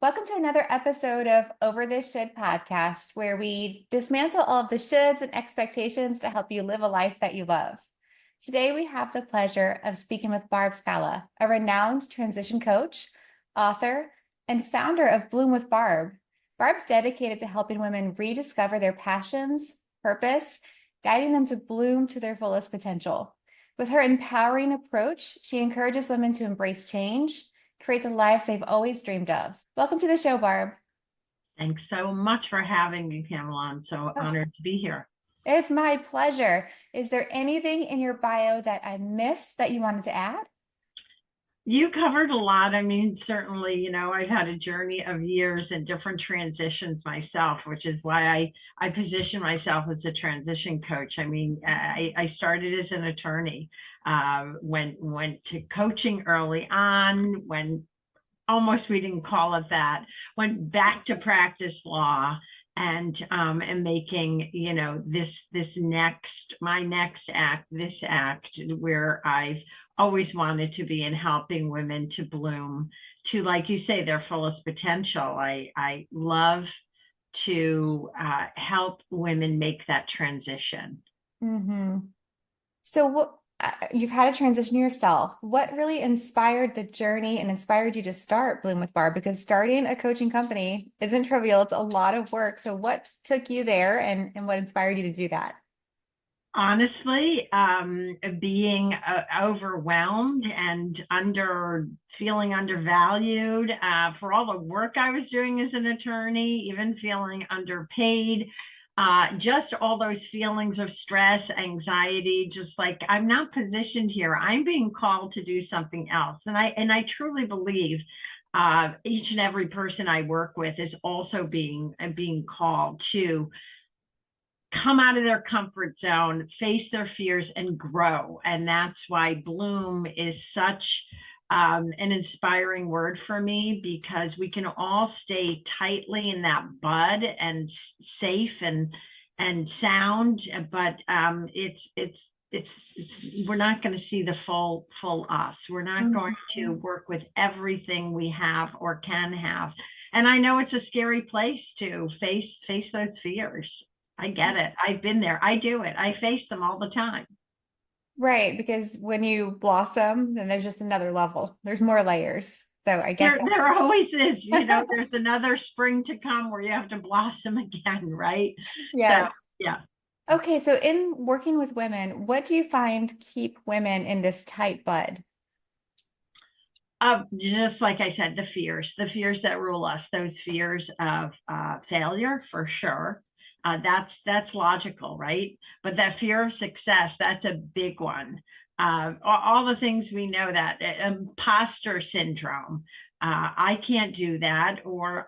Welcome to another episode of Over This Should podcast, where we dismantle all of the shoulds and expectations to help you live a life that you love. Today, we have the pleasure of speaking with Barb Scala, a renowned transition coach, author, and founder of Bloom with Barb. Barb's dedicated to helping women rediscover their passions, purpose, guiding them to bloom to their fullest potential. With her empowering approach, she encourages women to embrace change, create the lives they've always dreamed of. Welcome to the show, Barb. Thanks so much for having me, Pamela. I'm so honored to be here. It's my pleasure. Is there anything in your bio that I missed that you wanted to add? You covered a lot. I mean, certainly, I've had a journey of years and different transitions myself, which is why I position myself as a transition coach. I mean, I started as an attorney, went to coaching early on, when almost we didn't call it that, went back to practice law and making, my next act, this act where I've always wanted to be in helping women to bloom to, like you say, their fullest potential. I love to help women make that transition. Mm-hmm. So you've had a transition yourself. What really inspired the journey and inspired you to start Bloom with Barb? Because starting a coaching company isn't trivial. It's a lot of work. So what took you there and what inspired you to do that? Honestly, being overwhelmed and feeling undervalued for all the work I was doing as an attorney, even feeling underpaid, just all those feelings of stress, anxiety, just like I'm not positioned here. I'm being called to do something else. And I truly believe each and every person I work with is also being called to come out of their comfort zone, face their fears, and grow. And that's why Bloom is such an inspiring word for me, because we can all stay tightly in that bud and safe and sound, but it's we're not going to see the full us. We're not going to work with everything we have or can have. And I know it's a scary place to face those fears. I get it. I've been there. I do it. I face them all the time. Right, because when you blossom, then there's just another level. There's more layers. So I get there always is, there's another spring to come where you have to blossom again, right? Yes. So, yeah. Okay, so in working with women, what do you find keep women in this tight bud? Just like I said, the fears that rule us, those fears of failure, for sure. That's logical, right? But that fear of success, that's a big one. All the things we know, that imposter syndrome. I can't do that, or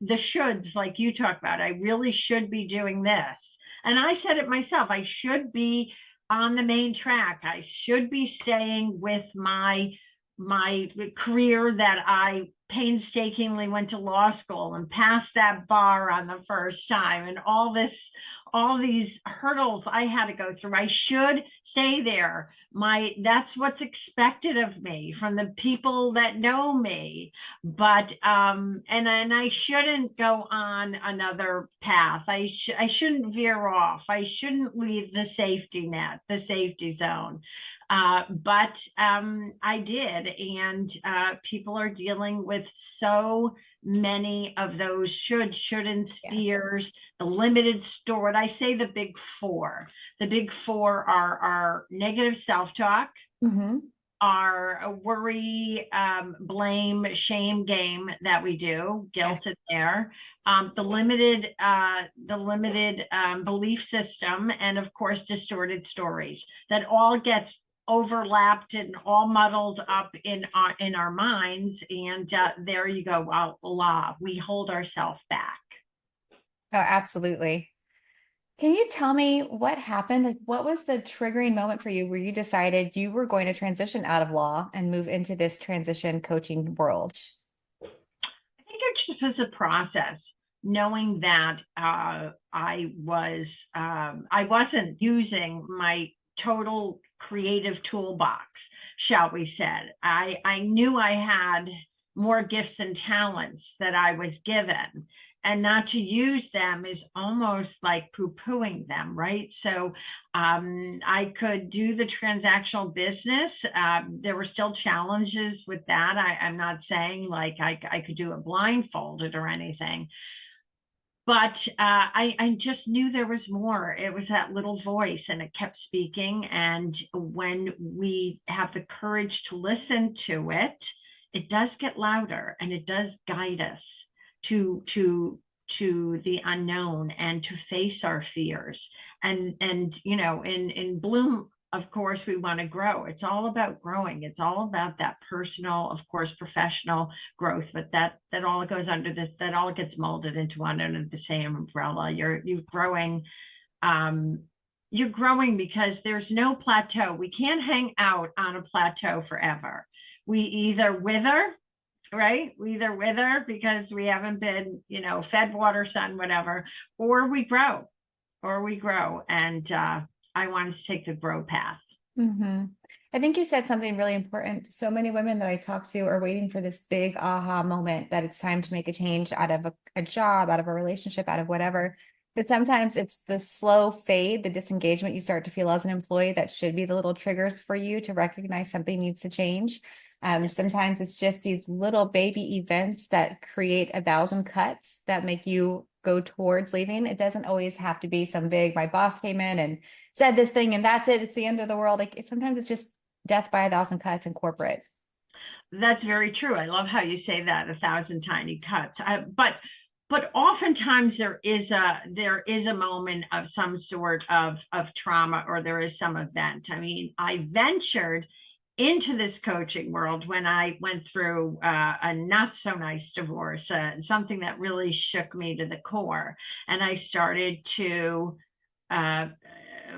the shoulds, like you talk about. I really should be doing this, and I said it myself. I should be on the main track. I should be staying with my career that I painstakingly went to law school and passed that bar on the first time, and all these hurdles I had to go through. I should stay there. That's what's expected of me from the people that know me. But and I shouldn't go on another path. I shouldn't veer off. I shouldn't leave the safety net, the safety zone. But I did, and people are dealing with so many of those shouldn't, fears, the limited stored. I say the big four. The big four are negative self-talk, our worry, blame, shame game that we do, guilt is there, the limited belief system, and of course distorted stories that all gets overlapped and all muddled up in our minds. And there you go. Well, we hold ourselves back. Oh, absolutely. Can you tell me what happened? Like, what was the triggering moment for you where you decided you were going to transition out of law and move into this transition coaching world? I think it just was a process, knowing that I wasn't using my total creative toolbox, shall we say. I knew I had more gifts and talents that I was given. And not to use them is almost like poo-pooing them, right? So I could do the transactional business. There were still challenges with that. I'm not saying like I could do it blindfolded or anything, but I just knew there was more. It was that little voice, and it kept speaking. And when we have the courage to listen to it, it does get louder, and it does guide us to the unknown and to face our fears. And in Bloom, of course, we want to grow. It's all about growing. It's all about that personal, of course, professional growth, but that all goes under this, that all gets molded into one under the same umbrella. You're growing. You're growing because there's no plateau. We can't hang out on a plateau forever. We either wither, right? We either wither because we haven't been, fed, water, sun, whatever, or we grow, And I wanted to take the grow path. Mm-hmm. I think you said something really important. So many women that I talk to are waiting for this big aha moment that it's time to make a change out of a job, out of a relationship, out of whatever. But sometimes it's the slow fade, the disengagement you start to feel as an employee that should be the little triggers for you to recognize something needs to change. Sometimes it's just these little baby events that create 1,000 cuts that make you go towards leaving. It doesn't always have to be some big, my boss came in and said this thing and that's it. It's the end of the world. Like sometimes it's just death by 1,000 cuts in corporate. That's very true. I love how you say that, 1,000 tiny cuts. But oftentimes there is a moment of some sort of trauma, or there is some event. I mean, I ventured into this coaching world when I went through a not so nice divorce, something that really shook me to the core. And I started to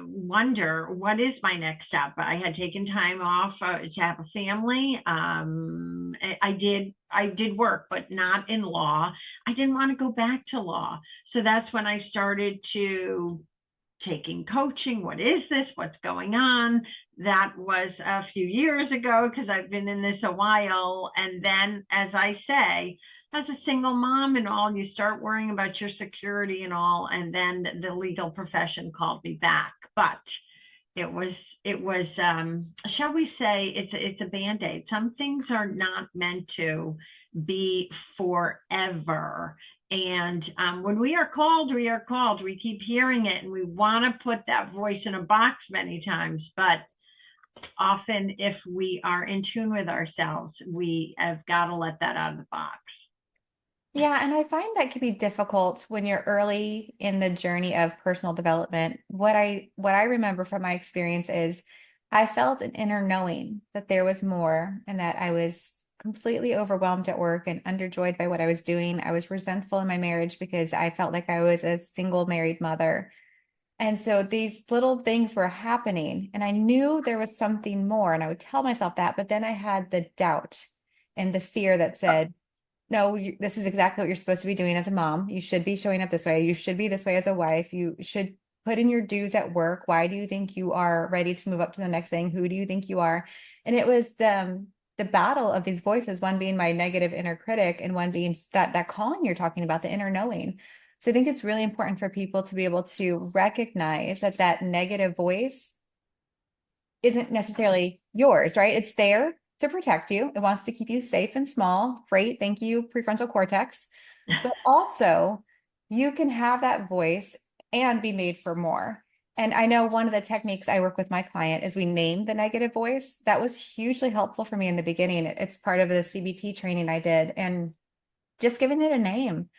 wonder, what is my next step? I had taken time off to have a family. I did work, but not in law. I didn't want to go back to law. So that's when I started to taking coaching. What is this? What's going on? That was a few years ago, because I've been in this a while. And then, as I say, as a single mom and all, you start worrying about your security and all. And then the legal profession called me back. But it was shall we say, it's a Band-Aid. Some things are not meant to be forever. And when we are called, we are called. We keep hearing it, and we want to put that voice in a box many times. But often, if we are in tune with ourselves, we have got to let that out of the box. Yeah, and I find that can be difficult when you're early in the journey of personal development. What I remember from my experience is I felt an inner knowing that there was more, and that I was completely overwhelmed at work and underjoyed by what I was doing. I was resentful in my marriage because I felt like I was a single married mother. And so these little things were happening, and I knew there was something more, and I would tell myself that, but then I had the doubt and the fear that said, no, this is exactly what you're supposed to be doing as a mom. You should be showing up this way. You should be this way as a wife. You should put in your dues at work. Why do you think you are ready to move up to the next thing? Who do you think you are? And it was the battle of these voices, one being my negative inner critic and one being that calling you're talking about, the inner knowing. So I think it's really important for people to be able to recognize that negative voice isn't necessarily yours, right? It's there to protect you. It wants to keep you safe and small. Great. Thank you, prefrontal cortex. But also, you can have that voice and be made for more. And I know one of the techniques I work with my client is we name the negative voice. That was hugely helpful for me in the beginning. It's part of the CBT training I did. And just giving it a name.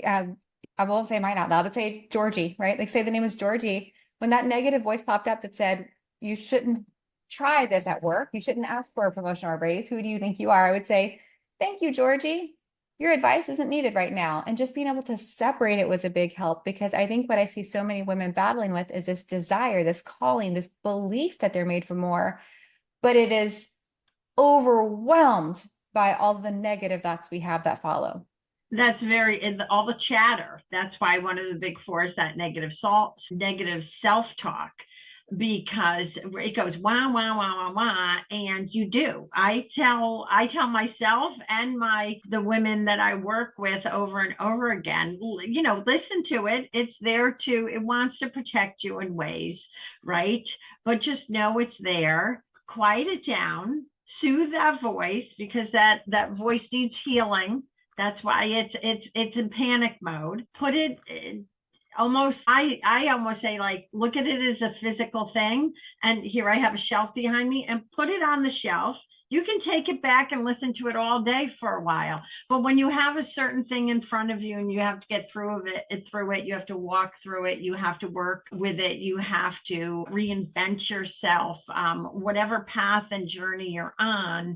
I won't say mine out loud, but say Georgie, right? Like say the name is Georgie. When that negative voice popped up that said, you shouldn't try this at work, you shouldn't ask for a promotion or a raise, who do you think you are? I would say, thank you, Georgie. Your advice isn't needed right now. And just being able to separate it was a big help, because I think what I see so many women battling with is this desire, this calling, this belief that they're made for more, but it is overwhelmed by all the negative thoughts we have that follow. That's all the chatter. That's why one of the big four is that negative self-talk. because it goes wah wah wah wah wah, and you do. I tell myself and the women that I work with over and over again, listen to it. It's there it wants to protect you in ways, right? But just know it's there. Quiet it down, soothe that voice, because that voice needs healing. That's why it's in panic mode. Put it almost, I almost say, like, look at it as a physical thing. And here I have a shelf behind me, and put it on the shelf. You can take it back and listen to it all day for a while. But when you have a certain thing in front of you and you have to get through it, you have to walk through it, you have to work with it, you have to reinvent yourself, whatever path and journey you're on,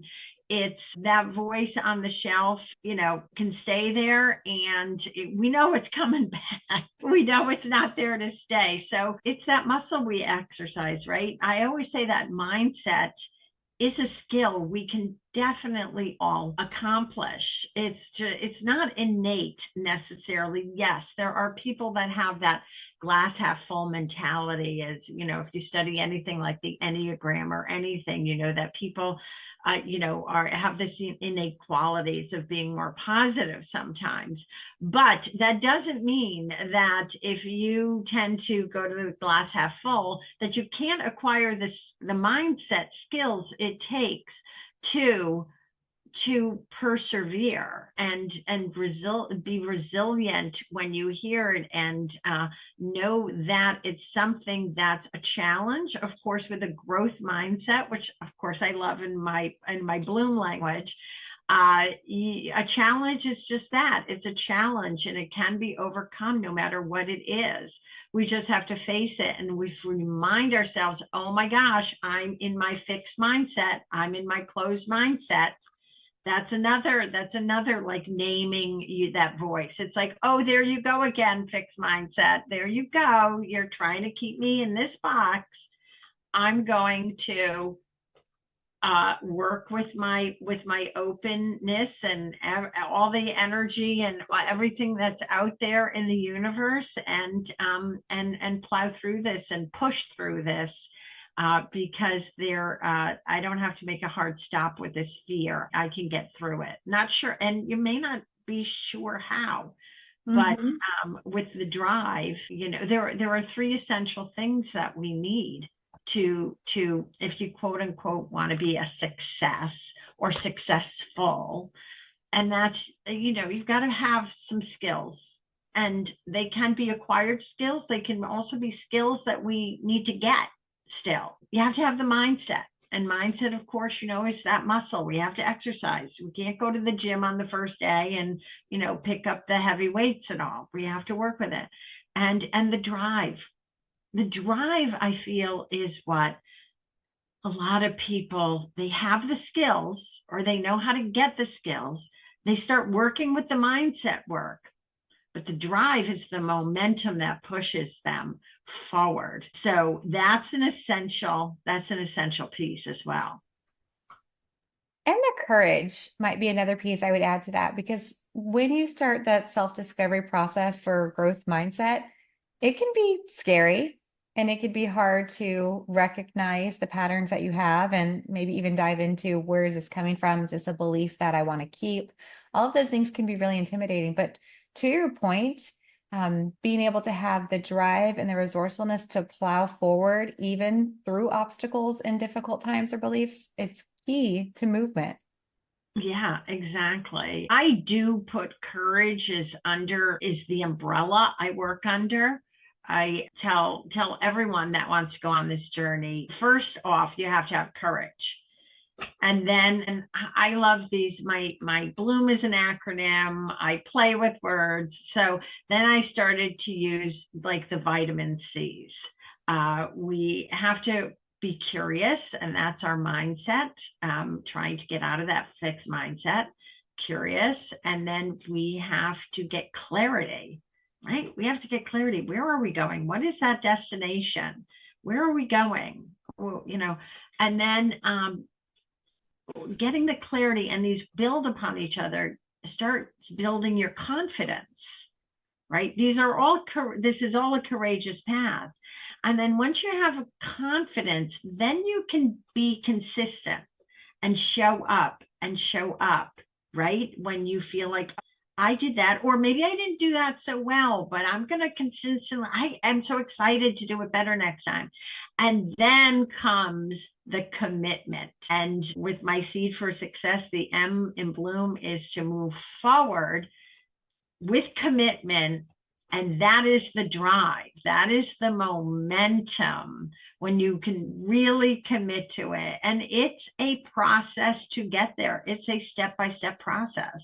it's that voice on the shelf, can stay there, and we know it's coming back. We know it's not there to stay. So it's that muscle we exercise, right? I always say that mindset is a skill we can definitely all accomplish. It's not innate necessarily. Yes, there are people that have that glass half full mentality. As if you study anything like the Enneagram or anything, that people have this innate qualities of being more positive sometimes. But that doesn't mean that if you tend to go to the glass half full, that you can't acquire the mindset skills it takes to persevere and be resilient when you hear it, and know that it's something that's a challenge, of course, with a growth mindset, which of course I love in my Bloom language. A challenge is just that. It's a challenge, and it can be overcome no matter what it is. We just have to face it, and we remind ourselves, oh my gosh, I'm in my fixed mindset. I'm in my closed mindset. That's another like naming that voice. It's like, oh, there you go again, fixed mindset. There you go. You're trying to keep me in this box. I'm going to work with my openness and all the energy and everything that's out there in the universe, and plow through this and push through this. Because I don't have to make a hard stop with this fear. I can get through it. Not sure, and you may not be sure how, but with the drive, there are three essential things that we need to if you quote unquote want to be a success or successful, and that's you've got to have some skills. And they can be acquired skills. They can also be skills that we need to get. Still, you have to have the mindset, and mindset, of course, is that muscle we have to exercise. We can't go to the gym on the first day and pick up the heavy weights and all. We have to work with it, and the drive I feel is what a lot of people, they have the skills, or they know how to get the skills. They start working with the mindset work, but the drive is the momentum that pushes them forward. So that's an essential piece as well. And the courage might be another piece I would add to that, because when you start that self-discovery process for growth mindset, it can be scary, and it could be hard to recognize the patterns that you have, and maybe even dive into, where is this coming from? Is this a belief that I want to keep? All of those things can be really intimidating. But to your point, being able to have the drive and the resourcefulness to plow forward, even through obstacles and difficult times or beliefs, it's key to movement. Yeah, exactly. I do put courage is the umbrella I work under. I tell everyone that wants to go on this journey, first off, you have to have courage. And I love these, my Bloom is an acronym. I play with words. So then I started to use like the vitamin C's. We have to be curious, and that's our mindset, trying to get out of that fixed mindset, curious. And then we have to get clarity, right? We have to get clarity. Where are we going? What is that destination? Where are we going? Well, and then getting the clarity, and these build upon each other, start building your confidence, right? This is all a courageous path. And then once you have a confidence, then you can be consistent and show up, right? When you feel like I did that, or maybe I didn't do that so well, but I'm going to consistently, I am so excited to do it better next time. And then comes the commitment. And with my seed for success, the M in Bloom is to move forward with commitment. And that is the drive. That is the momentum when you can really commit to it. And it's a process to get there. It's a step-by-step process.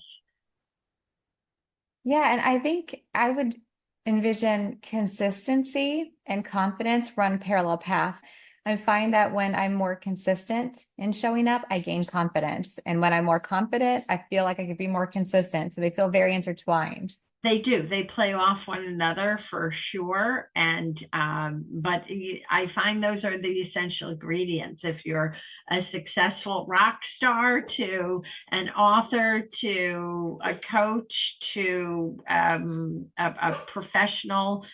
Yeah, and I think I would envision consistency and confidence run parallel path. I find that when I'm more consistent in showing up, I gain confidence. And when I'm more confident, I feel like I could be more consistent. So they feel very intertwined. They do. They play off one another for sure. And, but I find those are the essential ingredients. If you're a successful rock star to an author, to a coach, to a professional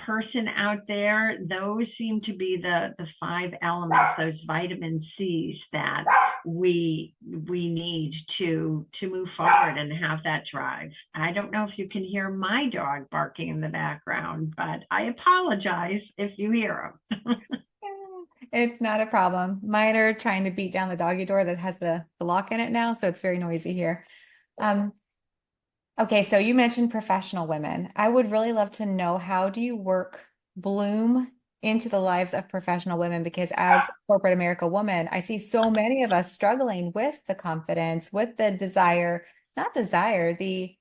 person out there, those seem to be the five elements, those vitamin C's that we need to move forward and have that drive. I don't know if you can hear my dog barking in the background, but I apologize if you hear him. It's not a problem. Mine are trying to beat down the doggy door that has the lock in it now, so it's very noisy here. Okay, so you mentioned professional women. I would really love to know, how do you work Bloom into the lives of professional women? Because as corporate America woman, I see so many of us struggling with the confidence, with the desire, not desire, the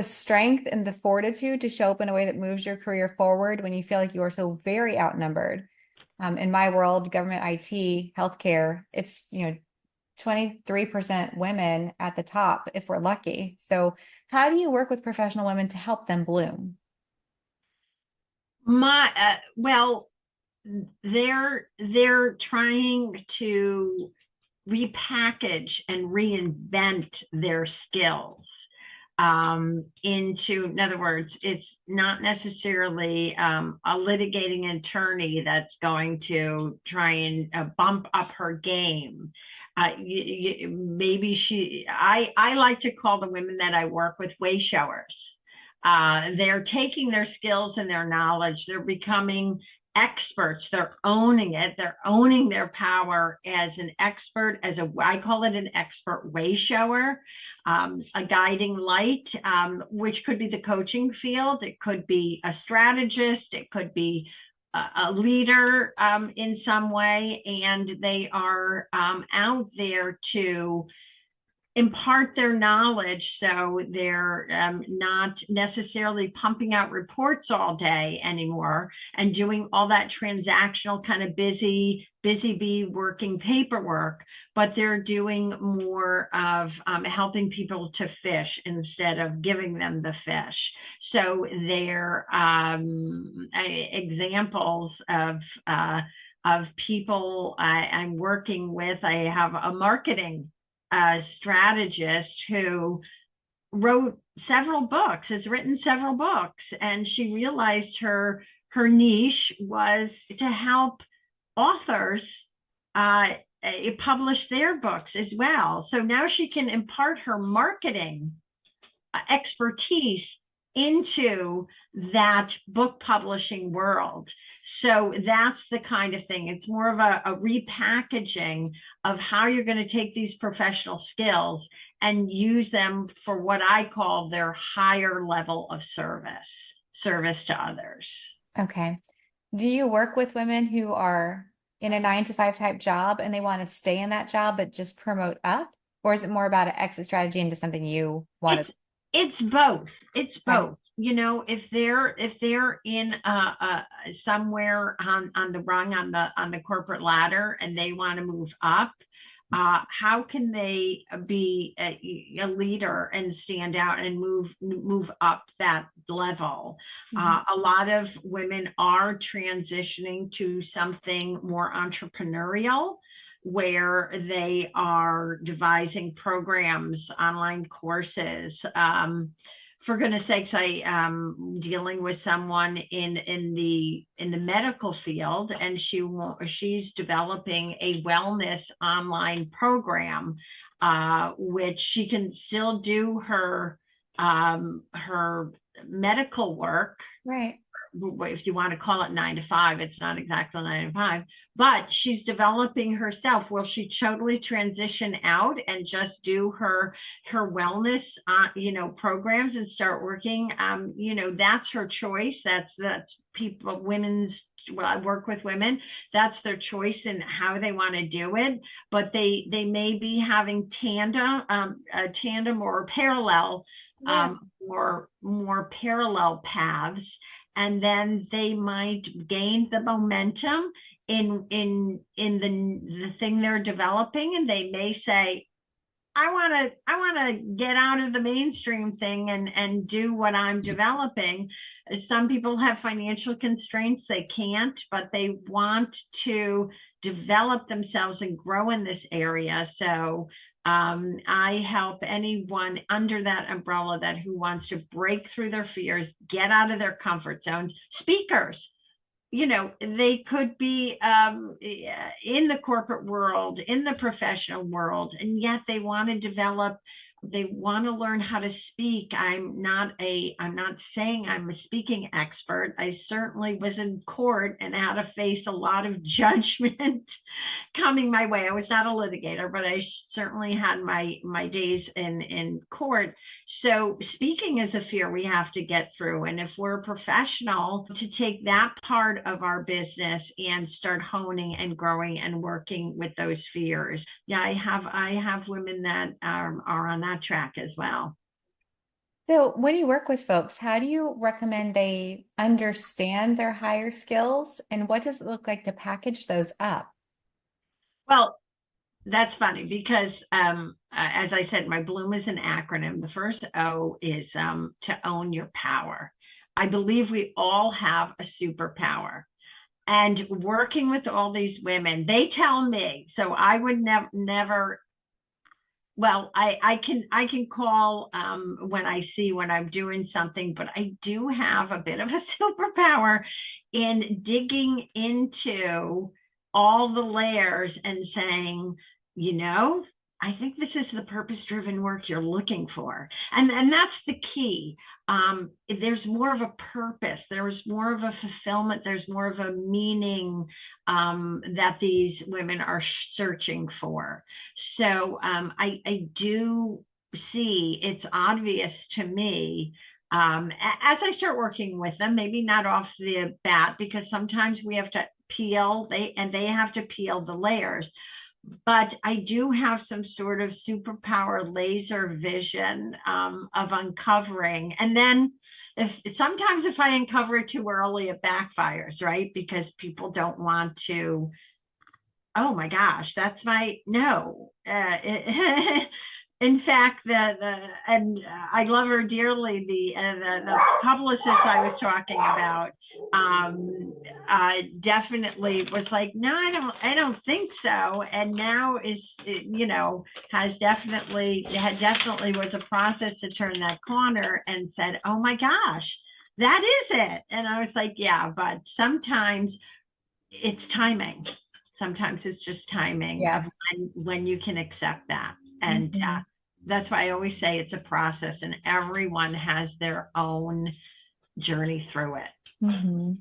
strength and the fortitude to show up in a way that moves your career forward when you feel like you are so very outnumbered. In my world, government IT, healthcare, it's, 23% women at the top if we're lucky. So how do you work with professional women to help them bloom? Well, they're trying to repackage and reinvent their skills in other words, it's not necessarily a litigating attorney that's going to try and bump up her game. Maybe I like to call the women that I work with way showers. They're taking their skills and their knowledge, they're becoming experts, they're owning it, they're owning their power as an expert, I call it an expert way shower, a guiding light, which could be the coaching field, it could be a strategist, it could be a leader in some way, and they are out there to impart their knowledge, so they're not necessarily pumping out reports all day anymore and doing all that transactional kind of busy bee working paperwork, but they're doing more of helping people to fish instead of giving them the fish. So they're examples of people I'm working with. I have a marketing strategist who wrote several books, has written several books, and she realized her niche was to help authors publish their books as well. So now she can impart her marketing expertise into that book publishing world. So that's the kind of thing. It's more of a repackaging of how you're going to take these professional skills and use them for what I call their higher level of service to others. Okay. Do you work with women who are in a 9 to 5 type job and they want to stay in that job, but just promote up? Or is it more about an exit strategy into something you want to? It's both. It's both. You know, if they're in somewhere on the rung on the corporate ladder and they want to move up, how can they be a leader and stand out and move up that level? A lot of women are transitioning to something more entrepreneurial, where they are devising programs, online courses, for goodness sakes, I am dealing with someone in the medical field, and she's developing a wellness online program, which she can still do her medical work. Right. If you want to call it 9 to 5, it's not exactly 9 to 5, but she's developing herself. Will she totally transition out and just do her wellness, programs and start working? That's her choice. That's people, I work with women. That's their choice in how they want to do it. But they may be having a tandem or parallel, more parallel paths. And then they might gain the momentum in the thing they're developing, and they may say, I want to get out of the mainstream thing and do what I'm developing. Some people have financial constraints, they can't, but they want to develop themselves and grow in this area. So I help anyone under that umbrella who wants to break through their fears, get out of their comfort zones. Speakers, they could be in the corporate world, in the professional world, and yet they want to develop. They want to learn how to speak. I'm not saying I'm a speaking expert. I certainly was in court and had to face a lot of judgment coming my way. I was not a litigator, but I certainly had my days in court. So speaking is a fear we have to get through. And if we're a professional, to take that part of our business and start honing and growing and working with those fears. Yeah, I have women that are on that track as well. So when you work with folks, how do you recommend they understand their higher skills, and what does it look like to package those up? Well, that's funny because, as I said, my Bloom is an acronym. The first O is to own your power. I believe we all have a superpower. And working with all these women, they tell me, so I would never. Well, I can call when I'm doing something, but I do have a bit of a superpower in digging into all the layers and saying, I think this is the purpose-driven work you're looking for. And that's the key. There's more of a purpose. There's more of a fulfillment. There's more of a meaning that these women are searching for. So I do see, it's obvious to me as I start working with them, maybe not off the bat, because sometimes we have to peel, they have to peel the layers. But I do have some sort of superpower laser vision of uncovering. And then sometimes if I uncover it too early, it backfires, right? Because people don't want to, oh my gosh, that's no. In fact, and I love her dearly. The publicist I was talking about definitely was like, no, I don't think so. And now had definitely was a process to turn that corner and said, oh my gosh, that is it. And I was like, yeah, but sometimes it's timing. Sometimes it's just timing. Yes. Of when you can accept that. And that's why I always say it's a process, and everyone has their own journey through it.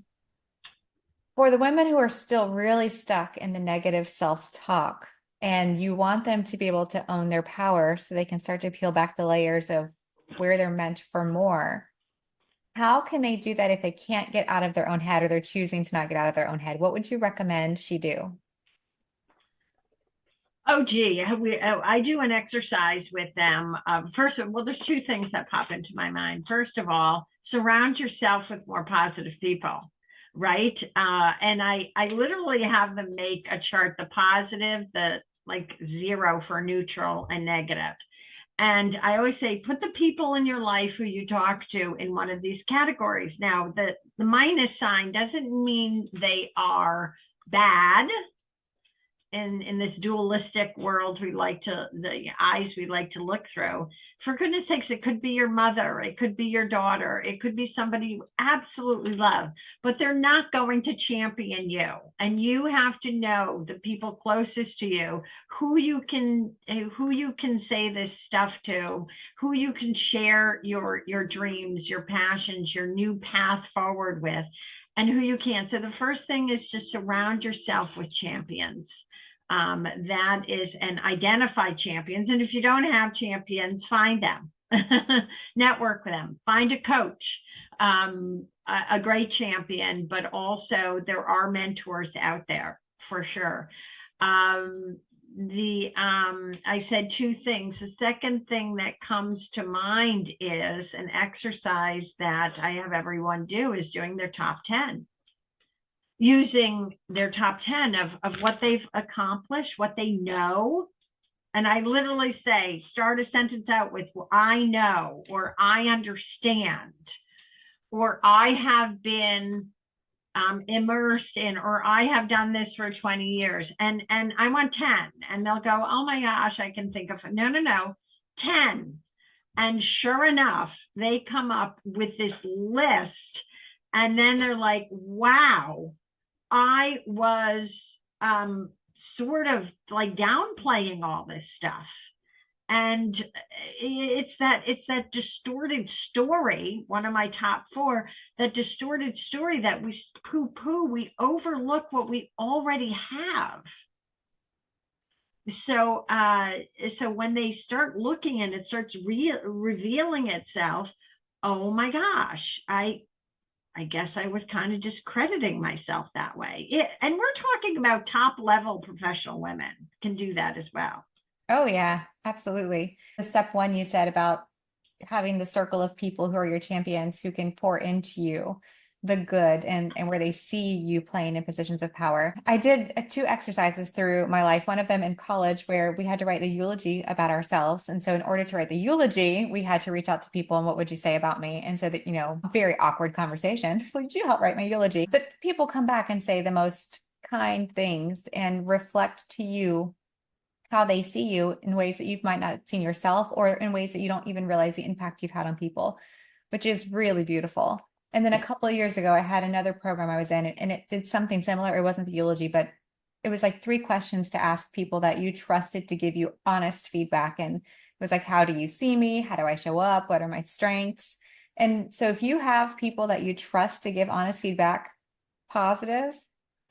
For the women who are still really stuck in the negative self-talk, and you want them to be able to own their power so they can start to peel back the layers of where they're meant for more, how can they do that if they can't get out of their own head, or they're choosing to not get out of their own head? What would you recommend she do? Oh, gee, I do an exercise with them. First of all, there's two things that pop into my mind. First of all, surround yourself with more positive people, right? And I literally have them make a chart, the positive, the like 0 for neutral and negative. And I always say, put the people in your life who you talk to in one of these categories. Now, the minus sign doesn't mean they are bad. in this dualistic world the eyes we like to look through. For goodness sakes, it could be your mother, it could be your daughter, it could be somebody you absolutely love, but they're not going to champion you. And you have to know the people closest to you, who you can say this stuff to, who you can share your dreams, your passions, your new path forward with, and who you can't. So the first thing is to surround yourself with champions. That is, and identify champions. And if you don't have champions, find them, network with them, find a coach, a great champion, but also there are mentors out there for sure. I said two things. The second thing that comes to mind is an exercise that I have everyone do is doing their top 10. Using their top 10 of what they've accomplished, what they know. And I literally say, start a sentence out with, I know, or I understand, or I have been immersed in, or I have done this for 20 years. And I want 10. And they'll go, oh my gosh, I can think of, no, 10. And sure enough, they come up with this list. And then they're like, wow, I was sort of like downplaying all this stuff. And it's that distorted story, one of my top 4, that distorted story that we poo-poo, we overlook what we already have. So when they start looking and it starts revealing itself, oh my gosh, I guess I was kind of discrediting myself that way. And we're talking about top level professional women can do that as well. Oh, yeah, absolutely. The step 1 you said about having the circle of people who are your champions who can pour into you the good and where they see you playing in positions of power. I did 2 exercises through my life, one of them in college where we had to write a eulogy about ourselves. And so in order to write the eulogy, we had to reach out to people and what would you say about me? And so that, very awkward conversation. Would you help write my eulogy? But people come back and say the most kind things and reflect to you how they see you in ways that you might not have seen yourself, or in ways that you don't even realize the impact you've had on people, which is really beautiful. And then a couple of years ago, I had another program I was in, and it did something similar. It wasn't the eulogy, but it was like 3 questions to ask people that you trusted to give you honest feedback. And it was like, how do you see me? How do I show up? What are my strengths? And so if you have people that you trust to give honest feedback, positive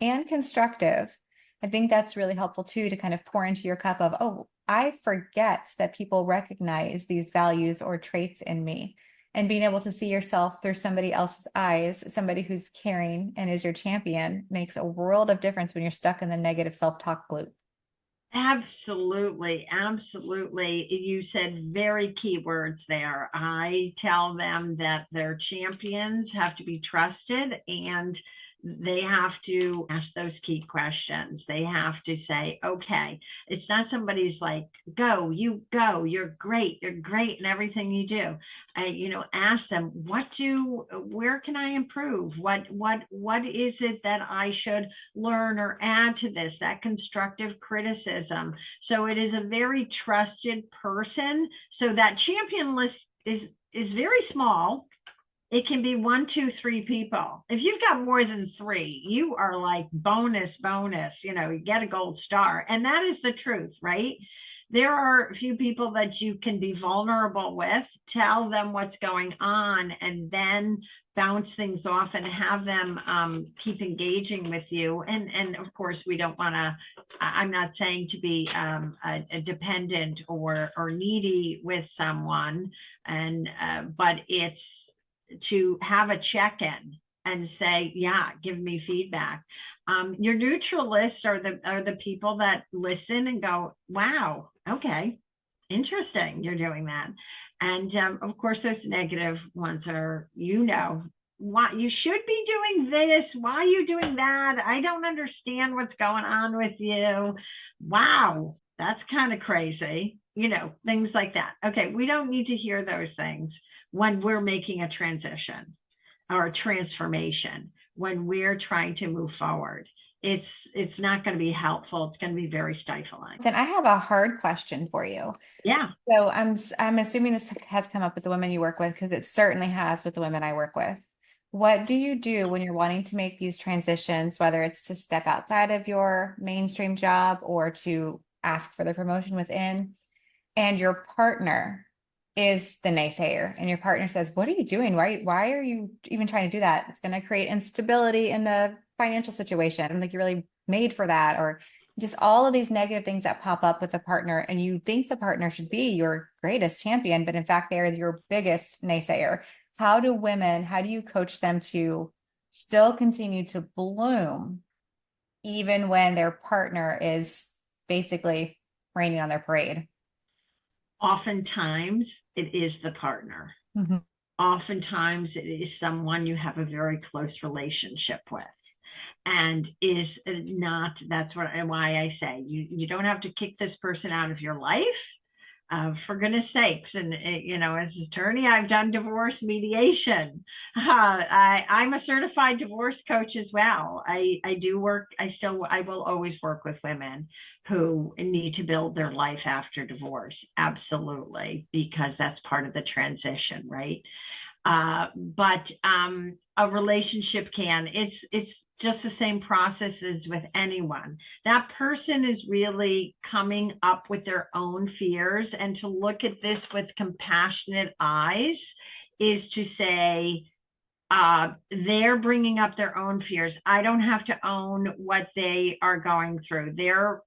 and constructive, I think that's really helpful too, to kind of pour into your cup of, oh, I forget that people recognize these values or traits in me. And being able to see yourself through somebody else's eyes, somebody who's caring and is your champion, makes a world of difference when you're stuck in the negative self-talk loop. Absolutely. You said very key words there. I tell them that their champions have to be trusted, and they have to ask those key questions. They have to say, okay, it's not somebody's like, go, you're great in everything you do. Ask them, where can I improve? What is it that I should learn or add to this? That constructive criticism. So it is a very trusted person. So that champion list is very small. It can be 1, 2, 3 people. If you've got more than 3, you are like bonus, you get a gold star. And that is the truth, right? There are a few people that you can be vulnerable with, tell them what's going on, and then bounce things off and have them keep engaging with you. And of course, we don't want to, I'm not saying to be a dependent or needy with someone, but it's to have a check-in and say, yeah, give me feedback. Your neutralists are the people that listen and go, wow, okay, interesting, you're doing that. And of course, those negative ones are, why you should be doing this, why are you doing that? I don't understand what's going on with you. Wow, that's kind of crazy. Things like that. Okay, we don't need to hear those things when we're making a transition or a transformation, when we're trying to move forward. it's not going to be helpful. It's going to be very stifling. Then I have a hard question for you. Yeah. So I'm assuming this has come up with the women you work with, because it certainly has with the women I work with. What do you do when you're wanting to make these transitions, whether it's to step outside of your mainstream job or to ask for the promotion within, and your partner is the naysayer, and your partner says, "What are you doing? Why are you even trying to do that? It's going to create instability in the financial situation. I'm like, you're really made for that," or just all of these negative things that pop up with the partner, and you think the partner should be your greatest champion, but in fact, they are your biggest naysayer. How do you coach them to still continue to bloom even when their partner is basically raining on their parade? Oftentimes, it is the partner. Mm-hmm. Oftentimes, it is someone you have a very close relationship with. And is not, that's why I say you don't have to kick this person out of your life, for goodness sakes. And as an attorney, I've done divorce mediation. I'm a certified divorce coach as well. I will always work with women who need to build their life after divorce. Absolutely, because that's part of the transition, right? But a relationship it's just the same process as with anyone. That person is really coming up with their own fears, and to look at this with compassionate eyes is to say, they're bringing up their own fears. I don't have to own what they are going through. They're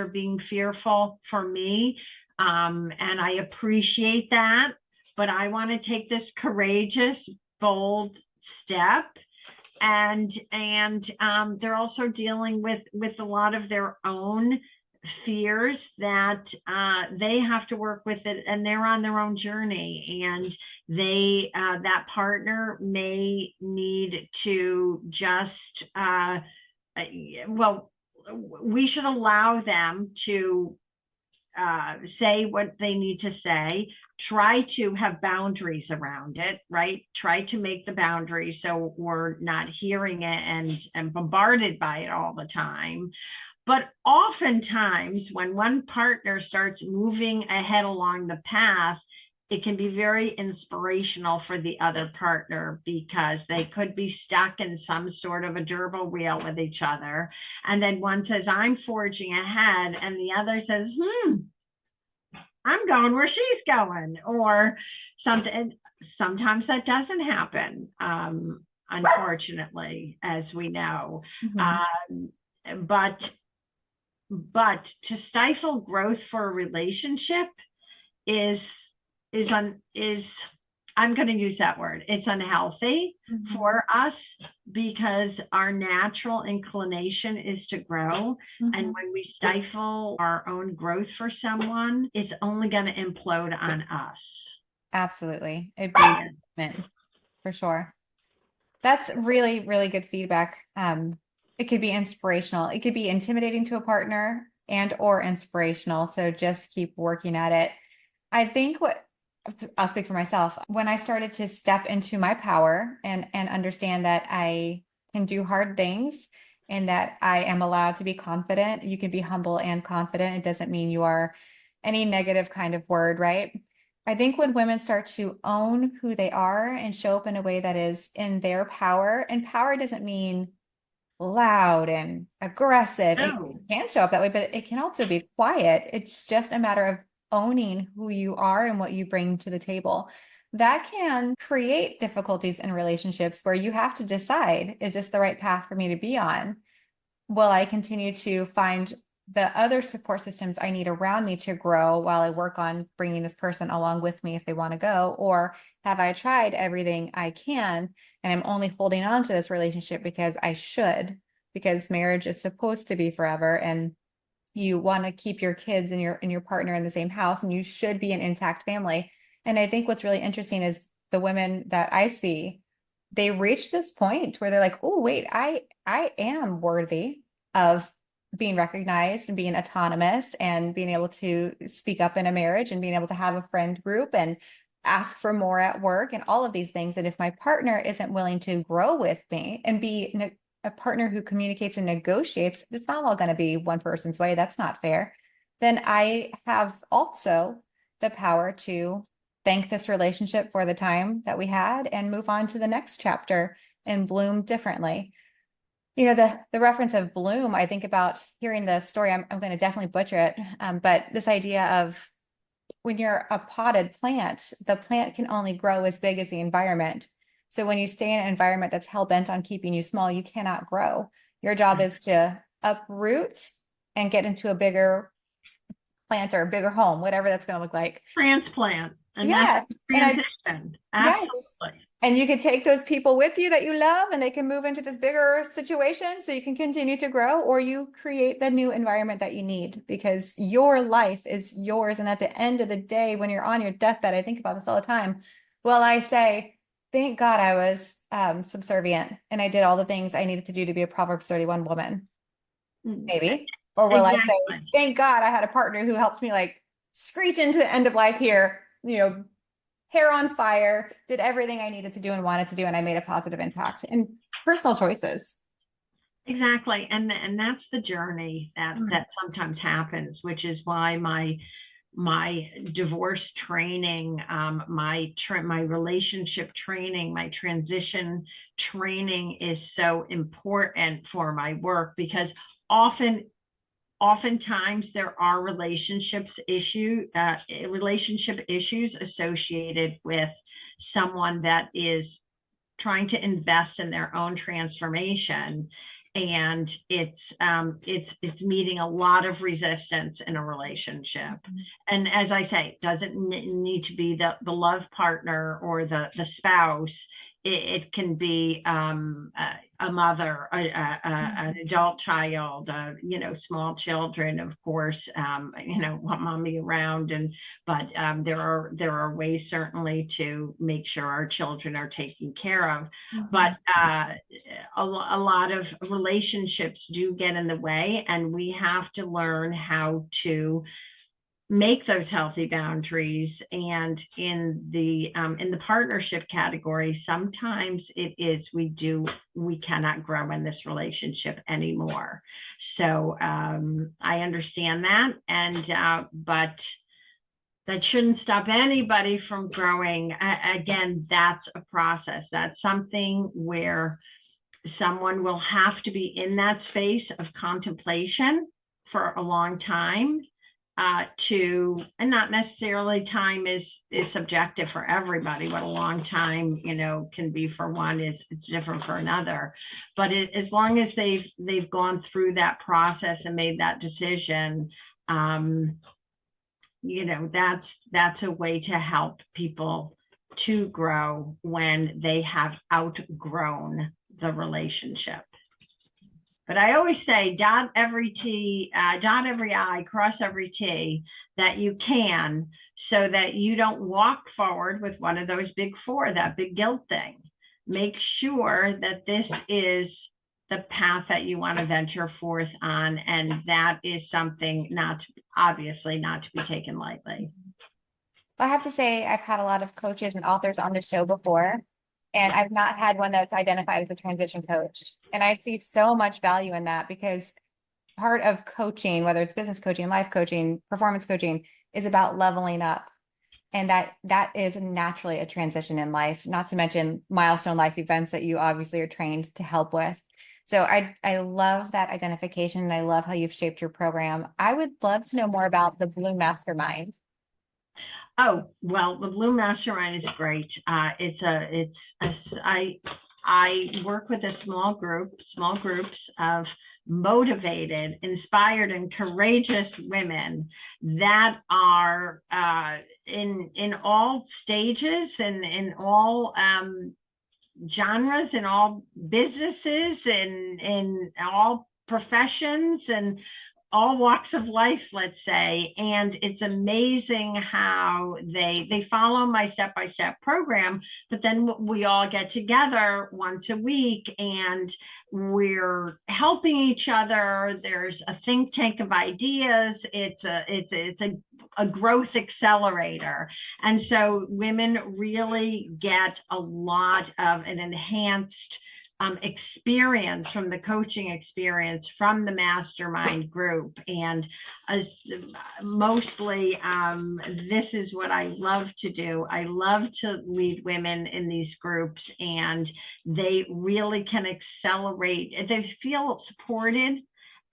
being fearful for me, and I appreciate that, but I want to take this courageous, bold step. And they're also dealing with a lot of their own fears that they have to work with it, and they're on their own journey, and that partner may need to just we should allow them to say what they need to say, try to have boundaries around it, right? Try to make the boundaries so we're not hearing it and bombarded by it all the time. But oftentimes when one partner starts moving ahead along the path, it can be very inspirational for the other partner, because they could be stuck in some sort of a gerbil wheel with each other. And then one says, "I'm forging ahead," and the other says, "I'm going where she's going," or something. Sometimes that doesn't happen, unfortunately, as we know. Mm-hmm. But to stifle growth for a relationship is I'm going to use that word. It's unhealthy, mm-hmm, for us, because our natural inclination is to grow. Mm-hmm. And when we stifle our own growth for someone, it's only going to implode on us. Absolutely. It'd be for sure. That's really, really good feedback. It could be inspirational. It could be intimidating to a partner or inspirational. So just keep working at it. I think I'll speak for myself. When I started to step into my power and understand that I can do hard things and that I am allowed to be confident. You can be humble and confident. It doesn't mean you are any negative kind of word, right? I think when women start to own who they are and show up in a way that is in their power, and power doesn't mean loud and aggressive. No. It can show up that way, but it can also be quiet. It's just a matter of owning who you are and what you bring to the table. That can create difficulties in relationships where you have to decide, is this the right path for me to be on? Will I continue to find the other support systems I need around me to grow while I work on bringing this person along with me if they want to go? Or have I tried everything I can and I'm only holding on to this relationship because I should, because marriage is supposed to be forever, and you want to keep your kids and your partner in the same house, and you should be an intact family. And I think what's really interesting is the women that I see, they reach this point where they're like, "Oh, wait, I am worthy of being recognized and being autonomous and being able to speak up in a marriage and being able to have a friend group and ask for more at work and all of these things. And if my partner isn't willing to grow with me and be a partner who communicates and negotiates, it's not all going to be one person's way. That's not fair. Then I have also the power to thank this relationship for the time that we had and move on to the next chapter and bloom differently. The reference of bloom, I think about hearing the story. I'm going to definitely butcher it, but this idea of when you're a potted plant, the plant can only grow as big as the environment. So when you stay in an environment that's hell bent on keeping you small, you cannot grow. Your job is to uproot and get into a bigger plant or a bigger home, whatever that's going to look like. Transplant. And Yeah. that's transition. Yes. Absolutely. And you can take those people with you that you love and they can move into this bigger situation so you can continue to grow, or you create the new environment that you need because your life is yours. And at the end of the day, when you're on your deathbed, I think about this all the time. Well, I say, thank God I was subservient and I did all the things I needed to do to be a Proverbs 31 woman, maybe. Or will I say, thank God I had a partner who helped me like screech into the end of life here, hair on fire, did everything I needed to do and wanted to do, and I made a positive impact and personal choices. Exactly. And that's the journey that sometimes happens, which is why my divorce training, my relationship training, my transition training is so important for my work, because oftentimes there are relationship issues associated with someone that is trying to invest in their own transformation, and it's meeting a lot of resistance in a relationship. And as I say, it doesn't need to be the love partner or the spouse. It can be a mother, an adult child, small children, of course, want mommy around. But there are ways certainly to make sure our children are taken care of. But a lot of relationships do get in the way, and we have to learn how to make those healthy boundaries. And in the partnership category, sometimes it is we cannot grow in this relationship anymore. So I understand that, and but that shouldn't stop anybody from growing. Again, that's a process. That's something where someone will have to be in that space of contemplation for a long time. And not necessarily time is subjective for everybody. What a long time, can be for one is it's different for another. But as long as they've gone through that process and made that decision, that's a way to help people to grow when they have outgrown the relationship. But I always say, dot every I, cross every T that you can, so that you don't walk forward with one of those big four, that big guilt thing. Make sure that this is the path that you want to venture forth on, and that is something obviously not to be taken lightly. I have to say, I've had a lot of coaches and authors on the show before, and I've not had one that's identified as a transition coach. And I see so much value in that, because part of coaching, whether it's business coaching, life coaching, performance coaching, is about leveling up. And that is naturally a transition in life, not to mention milestone life events that you obviously are trained to help with. So I love that identification, and I love how you've shaped your program. I would love to know more about the Bloom Mastermind. Oh, well, the Bloom Mastermind is great. I work with small groups of motivated, inspired, and courageous women that are in all stages and in all genres, in all businesses, in all professions, and all walks of life, let's say. And it's amazing how they follow my step-by-step program, but then we all get together once a week and we're helping each other. There's a think tank of ideas. It's a growth accelerator. And so women really get a lot of an enhanced experience from the coaching experience from the mastermind group. And mostly, this is what I love to do. I love to lead women in these groups, and they really can accelerate. They feel supported,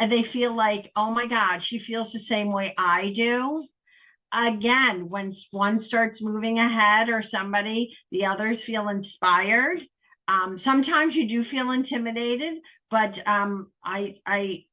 and they feel like, oh my God, she feels the same way I do. Again, when one starts moving ahead or somebody, the others feel inspired. Sometimes you do feel intimidated, but I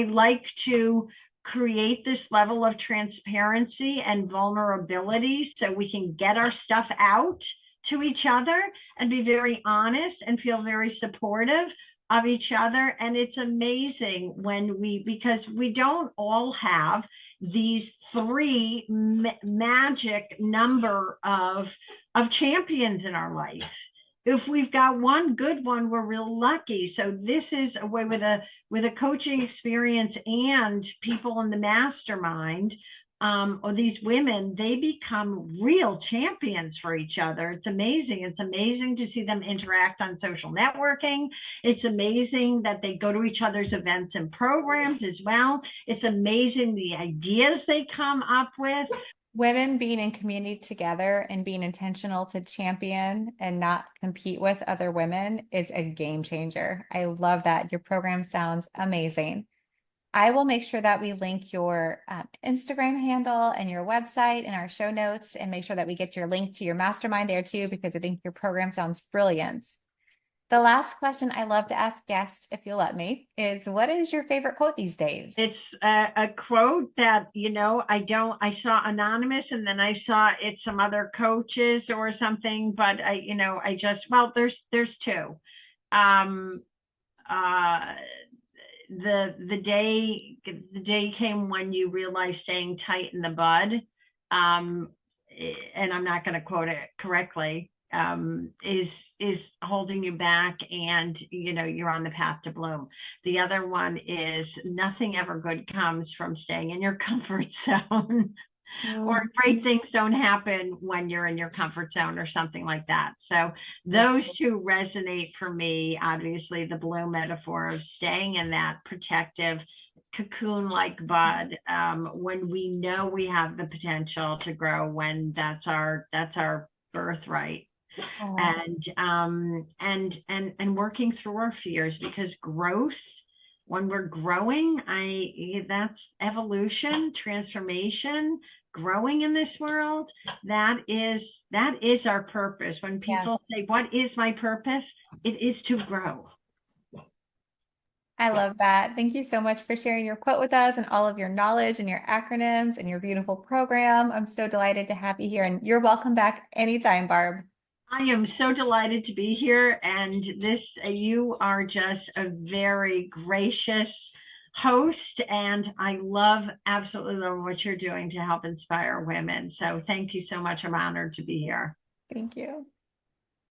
like to create this level of transparency and vulnerability so we can get our stuff out to each other and be very honest and feel very supportive of each other. And it's amazing when because we don't all have these three magic number of champions in our life. If we've got one good one, we're real lucky. So this is a way with a coaching experience and people in the mastermind, or these women, they become real champions for each other. It's amazing. It's amazing to see them interact on social networking. It's amazing that they go to each other's events and programs as well. It's amazing the ideas they come up with. Women being in community together and being intentional to champion and not compete with other women is a game changer. I love that. Your program sounds amazing. I will make sure that we link your Instagram handle and your website in our show notes, and make sure that we get your link to your mastermind there too, because I think your program sounds brilliant. The last question I love to ask guests, if you'll let me, is what is your favorite quote these days? It's a quote that, I saw anonymous, and then I saw it's some other coaches or something, but there's two. The day came when you realize staying tight in the bud, and I'm not going to quote it correctly, is holding you back, and you're on the path to bloom. The other one is nothing ever good comes from staying in your comfort zone. Or great things don't happen when you're in your comfort zone, or something like that. So those two resonate for me. Obviously, the bloom metaphor of staying in that protective cocoon-like bud, when we know we have the potential to grow, when that's our birthright. And working through our fears, because growth, when we're growing, that's evolution, transformation, growing in this world. That is our purpose. When people say, what is my purpose? It is to grow. I love that. Thank you so much for sharing your quote with us and all of your knowledge and your acronyms and your beautiful program. I'm so delighted to have you here, and you're welcome back anytime, Barb. I am so delighted to be here, and you are just a very gracious host, and I absolutely love what you're doing to help inspire women. So thank you so much. I'm honored to be here. Thank you.